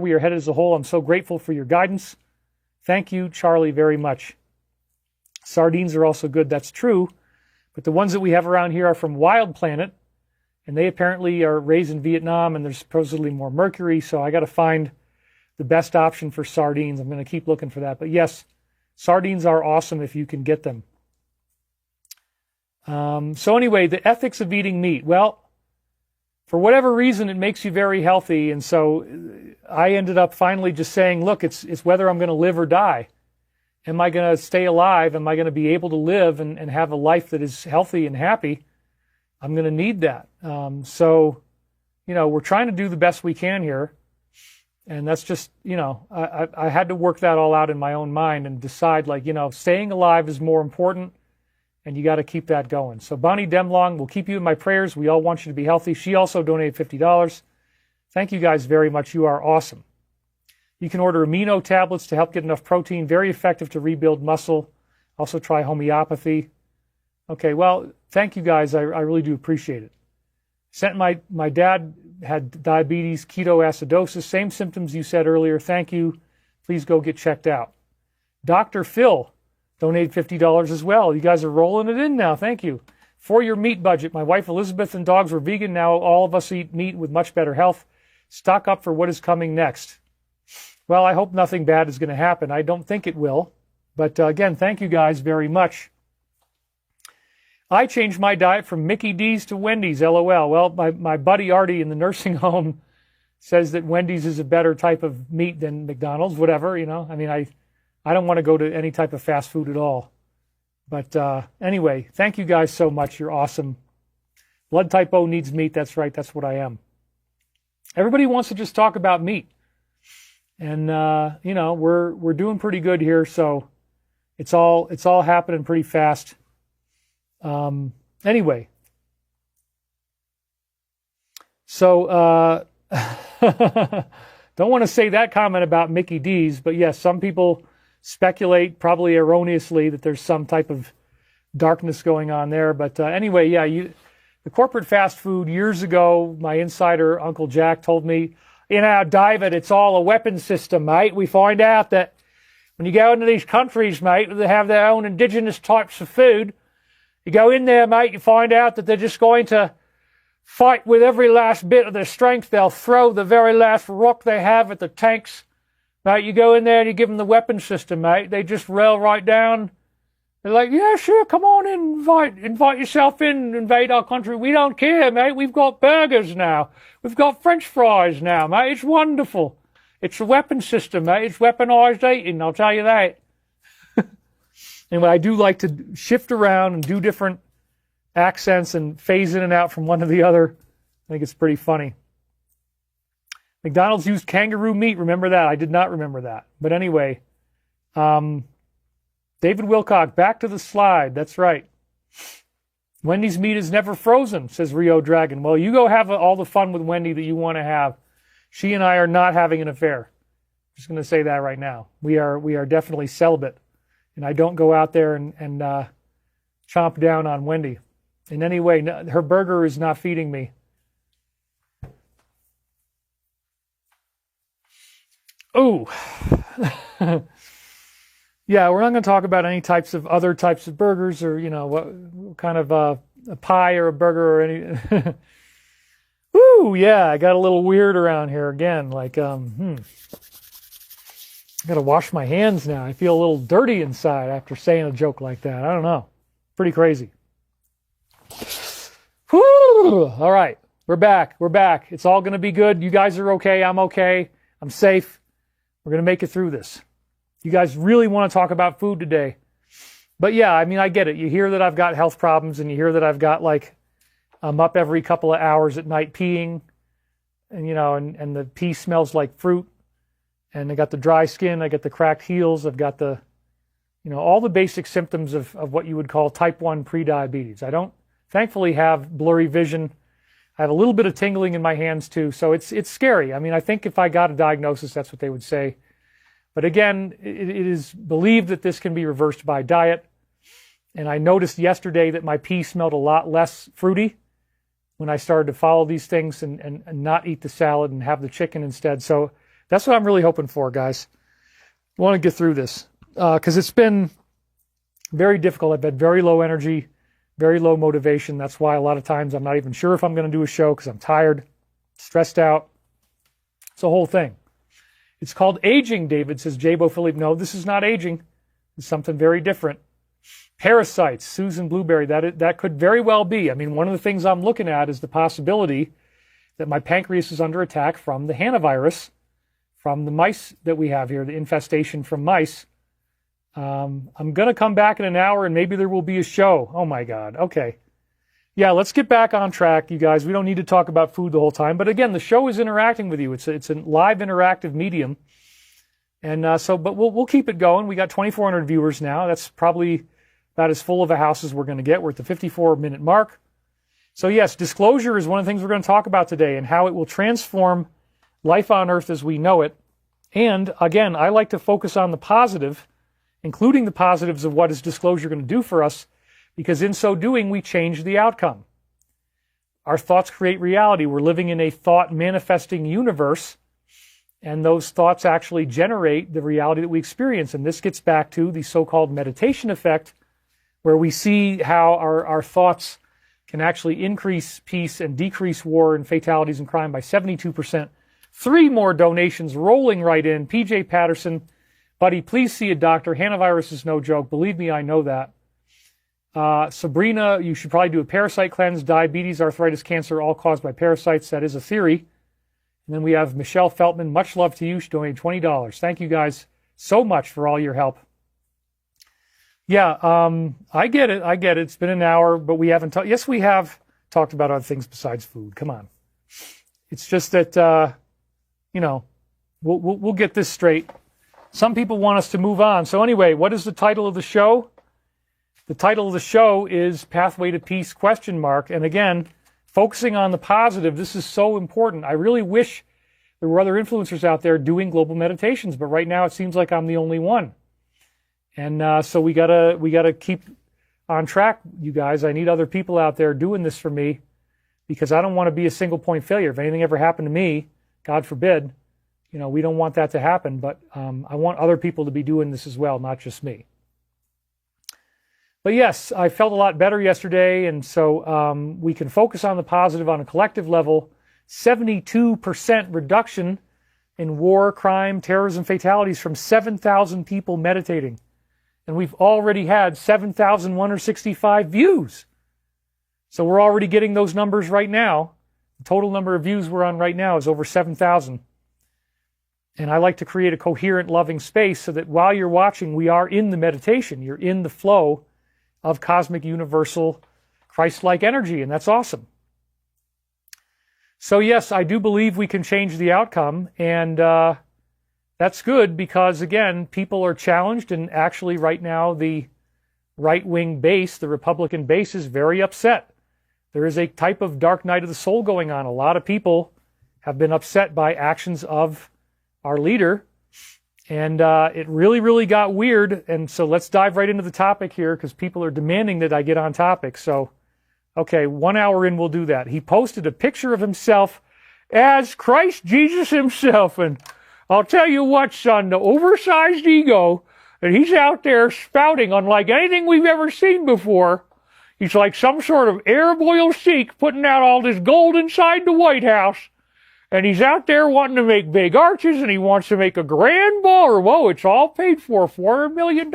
we are headed as a whole. I'm so grateful for your guidance. Thank you, Charlie, very much. Sardines are also good. That's true. But the ones that we have around here are from Wild Planet, and they apparently are raised in Vietnam, and there's supposedly more mercury, so I got to find the best option for sardines. I'm going to keep looking for that. But yes, sardines are awesome if you can get them. So anyway, the ethics of eating meat. Well, for whatever reason, it makes you very healthy, and so I ended up finally just saying, look, it's whether I'm going to live or die. Am I going to stay alive? Am I going to be able to live and have a life that is healthy and happy? I'm going to need that. So, we're trying to do the best we can here. And that's just, I had to work that all out in my own mind and decide, staying alive is more important, and you got to keep that going. So Bonnie Demlong, will keep you in my prayers. We all want you to be healthy. She also donated $50. Thank you guys very much. You are awesome. You can order amino tablets to help get enough protein. Very effective to rebuild muscle. Also try homeopathy. Okay, well, thank you guys. I really do appreciate it. Sent my dad had diabetes, ketoacidosis, same symptoms you said earlier. Thank you. Please go get checked out. Dr. Phil donated $50 as well. You guys are rolling it in now. Thank you. For your meat budget, my wife Elizabeth and dogs were vegan. Now all of us eat meat with much better health. Stock up for what is coming next. Well, I hope nothing bad is going to happen. I don't think it will. But again, thank you guys very much. I changed my diet from Mickey D's to Wendy's, LOL. Well, my buddy Artie in the nursing home says that Wendy's is a better type of meat than McDonald's, whatever, I don't want to go to any type of fast food at all. But anyway, thank you guys so much. You're awesome. Blood type O needs meat. That's right. That's what I am. Everybody wants to just talk about meat. And, we're doing pretty good here. So it's all happening pretty fast. Anyway. So, don't want to say that comment about Mickey D's, but yes, some people speculate, probably erroneously, that there's some type of darkness going on there. But anyway, yeah, the corporate fast food, years ago, my insider, Uncle Jack, told me, David, it's all a weapon system, mate. We find out that when you go into these countries, mate, they have their own indigenous types of food. You go in there, mate, you find out that they're just going to fight with every last bit of their strength. They'll throw the very last rock they have at the tanks. Mate, you go in there and you give them the weapon system, mate. They just rail right down. They're like, yeah, sure, come on in, invite yourself in, invade our country. We don't care, mate. We've got burgers now. We've got French fries now, mate. It's wonderful. It's a weapon system, mate. It's weaponized eating, I'll tell you that. Anyway, I do like to shift around and do different accents and phase in and out from one to the other. I think it's pretty funny. McDonald's used kangaroo meat. Remember that? I did not remember that. But anyway, David Wilcock, back to the slide. That's right. Wendy's meat is never frozen, says Rio Dragon. Well, you go have all the fun with Wendy that you want to have. She and I are not having an affair. I'm just going to say that right now. We are definitely celibate. And I don't go out there and chomp down on Wendy in any way. No, her burger is not feeding me. Oh, yeah, we're not going to talk about any other types of burgers or, what kind of a pie or a burger or any. Ooh, yeah, I got a little weird around here again. I got to wash my hands now. I feel a little dirty inside after saying a joke like that. I don't know. Pretty crazy. Whew. All right, we're back. It's all going to be good. You guys are okay. I'm okay. I'm safe. We're going to make it through this. You guys really want to talk about food today. But yeah, I get it. You hear that I've got health problems, and you hear that I've got I'm up every couple of hours at night peeing, and and the pee smells like fruit, and I got the dry skin, I got the cracked heels, I've got the, all the basic symptoms of what you would call type 1 prediabetes. I don't, thankfully, have blurry vision. I have a little bit of tingling in my hands too, so it's scary. I think if I got a diagnosis, that's what they would say. But again, it is believed that this can be reversed by diet. And I noticed yesterday that my pee smelled a lot less fruity when I started to follow these things and not eat the salad and have the chicken instead. So That's what I'm really hoping for, guys. I want to get through this because it's been very difficult. I've had very low energy, very low motivation. That's why a lot of times I'm not even sure if I'm going to do a show because I'm tired, stressed out. It's a whole thing. It's called aging, David, says Jabo Philippe. No, this is not aging. It's something very different. Parasites, Susan Blueberry, that could very well be. I mean, one of the things I'm looking at is the possibility that my pancreas is under attack from the hantavirus, from the mice that we have here, the infestation from mice. I'm going to come back in an hour and maybe there will be a show. Oh my God. Okay. Yeah, let's get back on track, you guys. We don't need to talk about food the whole time. But again, the show is interacting with you. It's a live interactive medium. And but we'll keep it going. We got 2,400 viewers now. That's probably about as full of a house as we're going to get. We're at the 54-minute mark. So yes, disclosure is one of the things we're going to talk about today and how it will transform life on Earth as we know it. And again, I like to focus on the positive, including the positives of what is disclosure going to do for us, because in so doing, we change the outcome. Our thoughts create reality. We're living in a thought-manifesting universe, and those thoughts actually generate the reality that we experience. And this gets back to the so-called meditation effect, where we see how our thoughts can actually increase peace and decrease war and fatalities and crime by 72%. 3 more donations rolling right in. PJ Patterson, buddy, please see a doctor. Hantavirus is no joke. Believe me, I know that. Sabrina, you should probably do a parasite cleanse. Diabetes, arthritis, cancer, all caused by parasites. That is a theory. And then we have Michelle Feltman. Much love to you. She donated $20. Thank you guys so much for all your help. Yeah, I get it. It's been an hour, but we haven't talked. Yes, we have talked about other things besides food. Come on. It's just that, we'll get this straight. Some people want us to move on. So anyway, what is the title of the show? The title of the show is Pathway to Peace ? And again, focusing on the positive, this is so important. I really wish there were other influencers out there doing global meditations, but right now it seems like I'm the only one. And so we gotta keep on track, you guys. I need other people out there doing this for me because I don't want to be a single point failure. If anything ever happened to me, God forbid, we don't want that to happen, but I want other people to be doing this as well, not just me. But yes, I felt a lot better yesterday, and so we can focus on the positive on a collective level. 72% reduction in war, crime, terrorism, fatalities from 7,000 people meditating. And we've already had 7,165 views. So we're already getting those numbers right now. The total number of views we're on right now is over 7,000. And I like to create a coherent, loving space so that while you're watching, we are in the meditation. You're in the flow of cosmic, universal, Christ-like energy, and that's awesome. So yes, I do believe we can change the outcome, and that's good because, again, people are challenged, and actually right now the right-wing base, the Republican base, is very upset. There is a type of dark night of the soul going on. A lot of people have been upset by actions of our leader, and it really, really got weird. And so let's dive right into the topic here because people are demanding that I get on topic. So, okay, 1 hour in, we'll do that. He posted a picture of himself as Christ Jesus himself. And I'll tell you what, son, the oversized ego, and he's out there spouting unlike anything we've ever seen before. He's like some sort of Arab oil sheik putting out all this gold inside the White House. And he's out there wanting to make big arches, and he wants to make a grand ballroom. Whoa, it's all paid for, $400 million.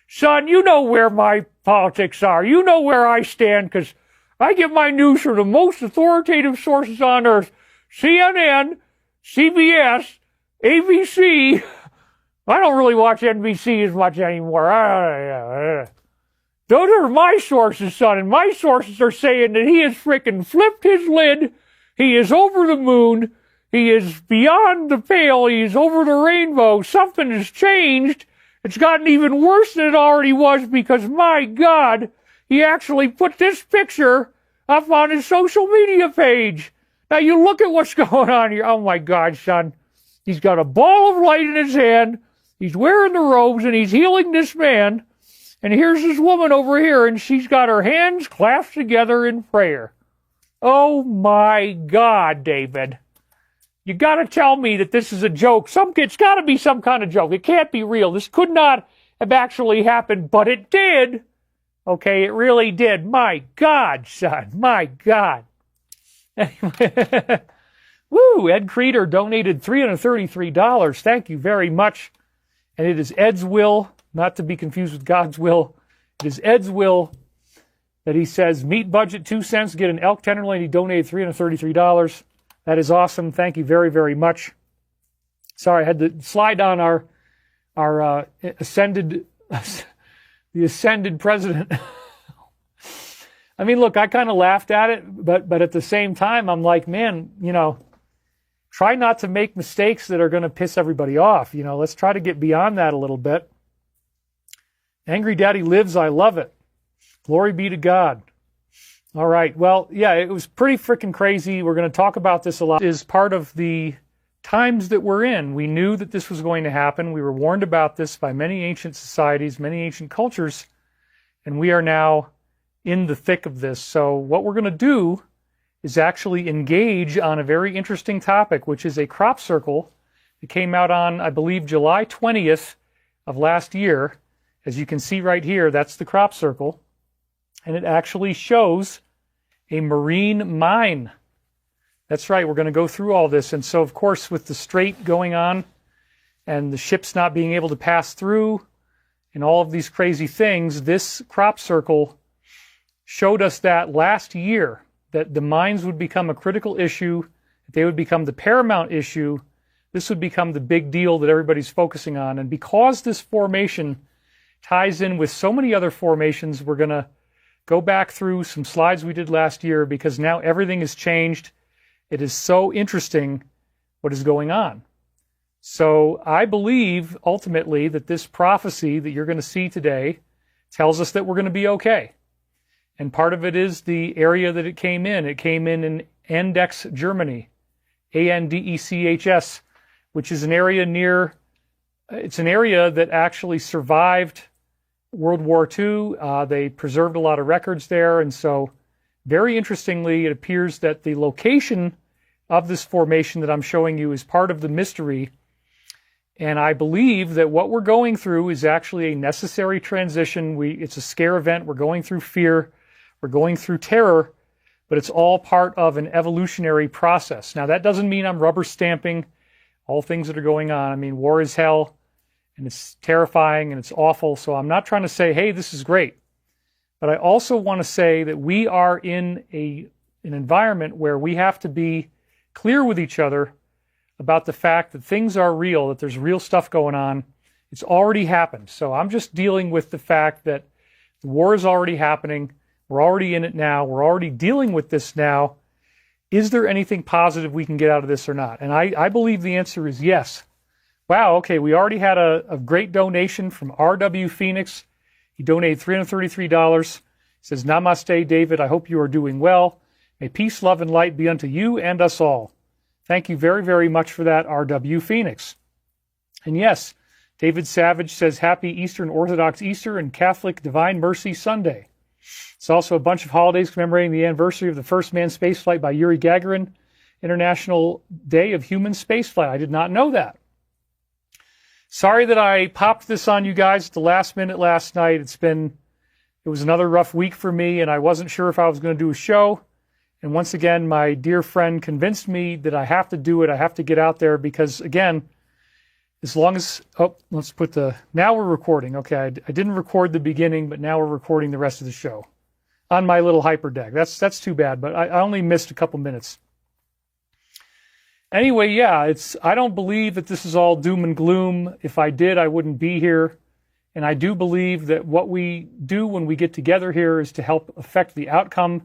Son, you know where my politics are. You know where I stand, because I get my news from the most authoritative sources on earth. CNN, CBS, ABC. I don't really watch NBC as much anymore. Those are my sources, son, and my sources are saying that he has frickin' flipped his lid. He is over the moon. He is beyond the pale. He is over the rainbow. Something has changed. It's gotten even worse than it already was because, my God, he actually put this picture up on his social media page. Now, you look at what's going on here. Oh, my God, son. He's got a ball of light in his hand. He's wearing the robes, and he's healing this man. And here's this woman over here, and she's got her hands clasped together in prayer. Oh, my God, David. You got to tell me that this is a joke. It's got to be some kind of joke. It can't be real. This could not have actually happened, but it did. Okay, it really did. My God, son. My God. Anyway, woo, Ed Creeder donated $333. Thank you very much. And it is Ed's will, not to be confused with God's will. It is Ed's will that he says, meat budget 2 cents, get an elk tenderloin. He donated $333. That is awesome. Thank you very, very much. Sorry, I had to slide on our ascended president. I mean, look, I kind of laughed at it, but at the same time, I'm like, man, try not to make mistakes that are going to piss everybody off. Let's try to get beyond that a little bit. Angry Daddy lives. I love it. Glory be to God. All right. Well, yeah, it was pretty freaking crazy. We're going to talk about this a lot. It is part of the times that we're in. We knew that this was going to happen. We were warned about this by many ancient societies, many ancient cultures, and we are now in the thick of this. So what we're going to do is actually engage on a very interesting topic, which is a crop circle that came out on, I believe, July 20th of last year. As you can see right here, that's the crop circle. And it actually shows a marine mine. That's right, we're going to go through all this. And so, of course, with the strait going on and the ships not being able to pass through and all of these crazy things, this crop circle showed us that last year, that the mines would become a critical issue, that they would become the paramount issue. This would become the big deal that everybody's focusing on. And because this formation ties in with so many other formations, we're going to go back through some slides we did last year, because now everything has changed. It is so interesting what is going on. So I believe ultimately that this prophecy that you're going to see today tells us that we're going to be okay. And part of it is the area that it came in. It came in Andechs, Germany, Andechs, which is an area it's an area that actually survived World War II. They preserved a lot of records there. And so very interestingly, it appears that the location of this formation that I'm showing you is part of the mystery. And I believe that what we're going through is actually a necessary transition. It's a scare event. We're going through fear. We're going through terror, but it's all part of an evolutionary process. Now, that doesn't mean I'm rubber stamping all things that are going on. I mean, war is hell, and it's terrifying, and it's awful. So I'm not trying to say, hey, this is great. But I also want to say that we are in an environment where we have to be clear with each other about the fact that things are real, that there's real stuff going on. It's already happened. So I'm just dealing with the fact that the war is already happening. We're already in it now. We're already dealing with this now. Is there anything positive we can get out of this or not? And I believe the answer is yes. Wow, okay, we already had a great donation from R.W. Phoenix. He donated $333. He says, Namaste, David. I hope you are doing well. May peace, love, and light be unto you and us all. Thank you very, very much for that, R.W. Phoenix. And yes, David Savage says, Happy Eastern Orthodox Easter and Catholic Divine Mercy Sunday. It's also a bunch of holidays commemorating the anniversary of the first manned spaceflight by Yuri Gagarin, International Day of Human Spaceflight. I did not know that. Sorry that I popped this on you guys at the last minute last night. It was another rough week for me, and I wasn't sure if I was going to do a show. And once again, my dear friend convinced me that I have to do it. I have to get out there because, again, as long as, now we're recording. Okay, I didn't record the beginning, but now we're recording the rest of the show on my little hyperdeck. That's too bad, but I only missed a couple minutes. Anyway, yeah, I don't believe that this is all doom and gloom. If I did, I wouldn't be here. And I do believe that what we do when we get together here is to help affect the outcome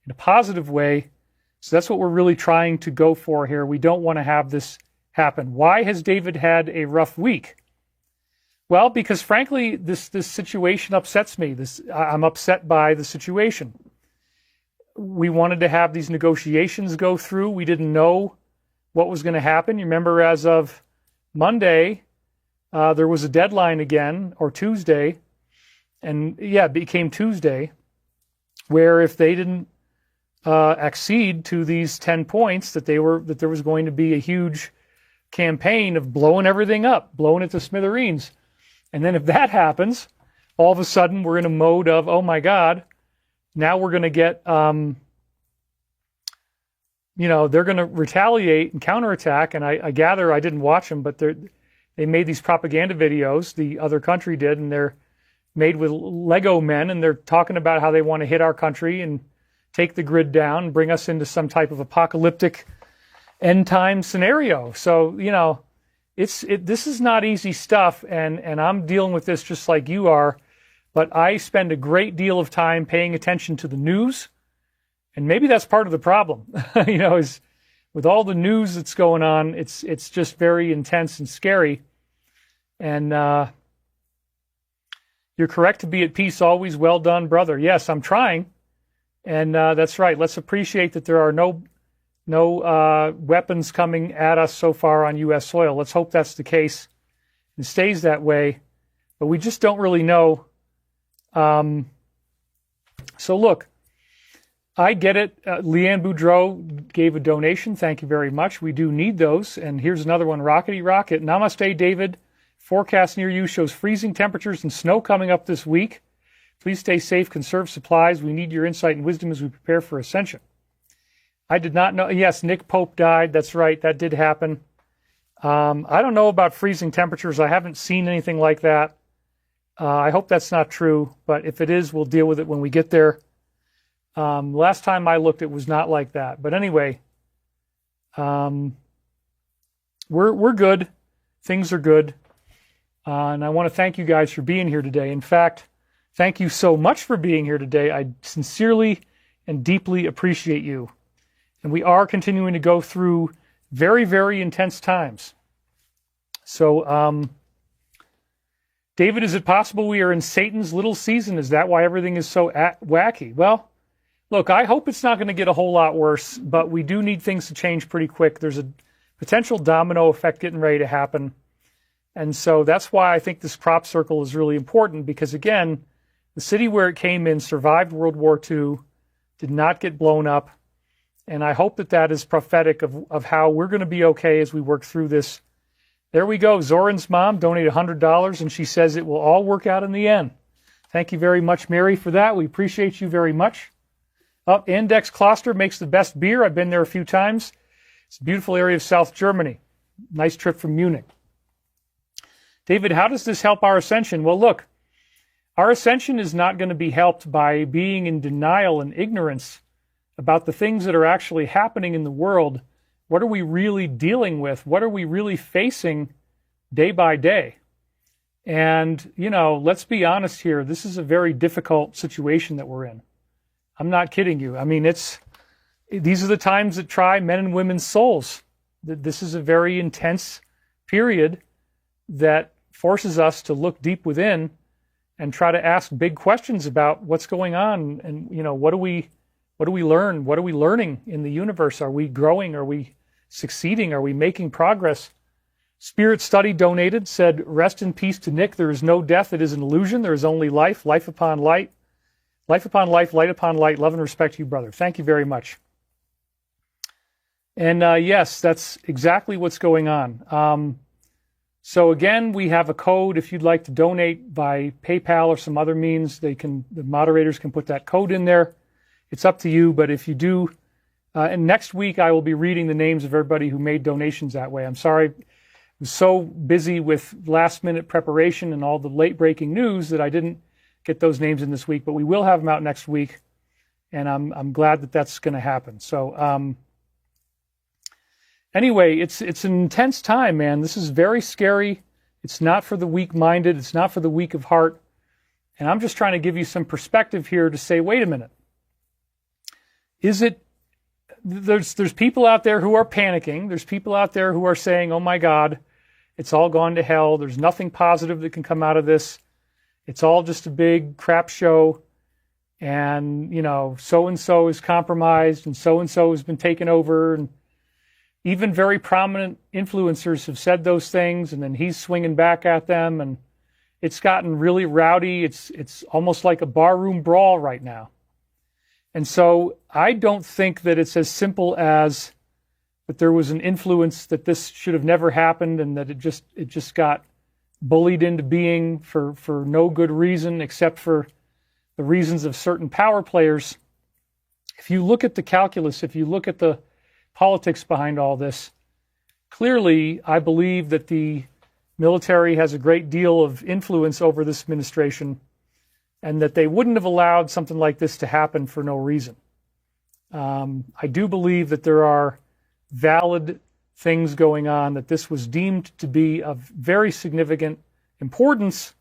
in a positive way. So that's what we're really trying to go for here. We don't want to have this happen. Why has David had a rough week? Well, because frankly, this situation upsets me. I'm upset by the situation. We wanted to have these negotiations go through. We didn't know what was going to happen. You remember, as of Monday, there was a deadline again, or Tuesday, and yeah, it became Tuesday, where if they didn't accede to these 10 points that there was going to be a huge campaign of blowing everything up, blowing it to smithereens. And then if that happens, all of a sudden we're in a mode of, oh my God, now we're going to get, they're going to retaliate and counterattack. And I gather, I didn't watch them, but they made these propaganda videos, the other country did, and they're made with Lego men, and they're talking about how they want to hit our country and take the grid down and bring us into some type of apocalyptic end time scenario. So, this is not easy stuff, and I'm dealing with this just like you are, but I spend a great deal of time paying attention to the news, and maybe that's part of the problem, is with all the news that's going on, it's just very intense and scary. And you're correct to be at peace always. Well done, brother. Yes, I'm trying. And that's right. Let's appreciate that there are no weapons coming at us so far on U.S. soil. Let's hope that's the case and stays that way. But we just don't really know. So look, I get it. Leanne Boudreau gave a donation. Thank you very much. We do need those. And here's another one, Rockety Rocket. Namaste, David. Forecast near you shows freezing temperatures and snow coming up this week. Please stay safe, conserve supplies. We need your insight and wisdom as we prepare for ascension. I did not know. Yes, Nick Pope died. That's right. That did happen. I don't know about freezing temperatures. I haven't seen anything like that. I hope that's not true. But if it is, we'll deal with it when we get there. Last time I looked, it was not like that. But anyway, we're good. Things are good. And I want to thank you guys for being here today. In fact, thank you so much for being here today. I sincerely and deeply appreciate you. And we are continuing to go through very, very intense times. So, David, is it possible we are in Satan's little season? Is that why everything is so wacky? Well, look, I hope it's not going to get a whole lot worse, but we do need things to change pretty quick. There's a potential domino effect getting ready to happen. And so that's why I think this crop circle is really important, because, again, the city where it came in survived World War II, did not get blown up, and I hope that that is prophetic of how we're going to be okay as we work through this. There we go. Zoran's mom donated $100, and she says it will all work out in the end. Thank you very much, Mary, for that. We appreciate you very much. Index Kloster makes the best beer. I've been there a few times. It's a beautiful area of South Germany. Nice trip from Munich. David, how does this help our ascension? Well, look, our ascension is not going to be helped by being in denial and ignorance about the things that are actually happening in the world. What are we really dealing with? What are we really facing day by day? And, let's be honest here. This is a very difficult situation that we're in. I'm not kidding you. I mean, these are the times that try men and women's souls. This is a very intense period that forces us to look deep within and try to ask big questions about what's going on, and what do we learn? What are we learning in the universe? Are we growing? Are we succeeding? Are we making progress? Spirit Study donated, said, rest in peace to Nick. There is no death. It is an illusion. There is only life, life upon light, life upon life, light upon light. Love and respect to you, brother. Thank you very much. And yes, that's exactly what's going on. So again, we have a code. If you'd like to donate by PayPal or some other means, the moderators can put that code in there. It's up to you. But if you do, and next week I will be reading the names of everybody who made donations that way. I'm sorry, I was so busy with last minute preparation and all the late breaking news that I didn't get those names in this week. But we will have them out next week, and I'm glad that that's going to happen. So. Anyway, it's an intense time, man. This is very scary. It's not for the weak-minded. It's not for the weak of heart. And I'm just trying to give you some perspective here to say, wait a minute. There's people out there who are panicking. There's people out there who are saying, oh my God, it's all gone to hell. There's nothing positive that can come out of this. It's all just a big crap show. And, so-and-so is compromised and so-and-so has been taken over, and even very prominent influencers have said those things, and then he's swinging back at them, and it's gotten really rowdy. It's almost like a barroom brawl right now. And so I don't think that it's as simple as that there was an influence that this should have never happened and that it just got bullied into being for no good reason except for the reasons of certain power players. If you look at the calculus, if you look at the politics behind all this, clearly I believe that the military has a great deal of influence over this administration and that they wouldn't have allowed something like this to happen for no reason. I do believe that there are valid things going on, that this was deemed to be of very significant importance